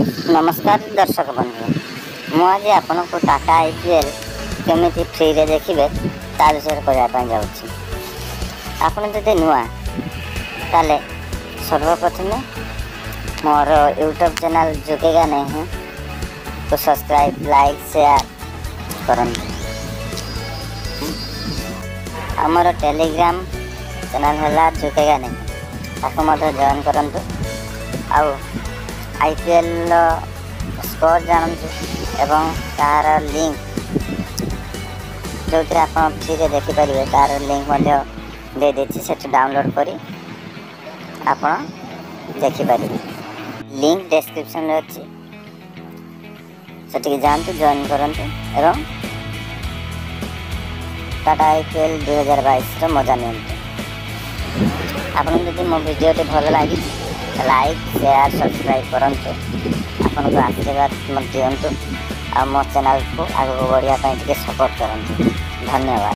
नमस्कार दर्शक बंधु मुझे आपन को टाटा आईपीएल केमी फ्री रे देखिए ता विषय कहवाई जाऊँगी। आपन जब नुआ ताले सर्वप्रथमे मोर यूट्यूब चैनल जुकेगा नहीं तो सब्सक्राइब लाइक शेयर करन। आमर टेलीग्राम चैनल है जुकेगा नहीं ताको मध्य जॉइन करंतु। आउ आईपीएल स्कोर जानतु एवं तार लिंक जो आप फ्री देखिपारे तार लिंक दे देती से डाउनलोड करी आपन देखिपारे। लिंक डिस्क्रिप्शन में अच्छी से जातु जॉइन करंतु एवं टाटा आईपीएल 2022 मजा नियंतु। आपन जदि मो वीडियो भल लगी लाइक शेयर सब्सक्राइब करंतु। आपन को आशीर्वाद दिंतु आ मो चैनल को आगे बढ़िया सपोर्ट करंतु। धन्यवाद।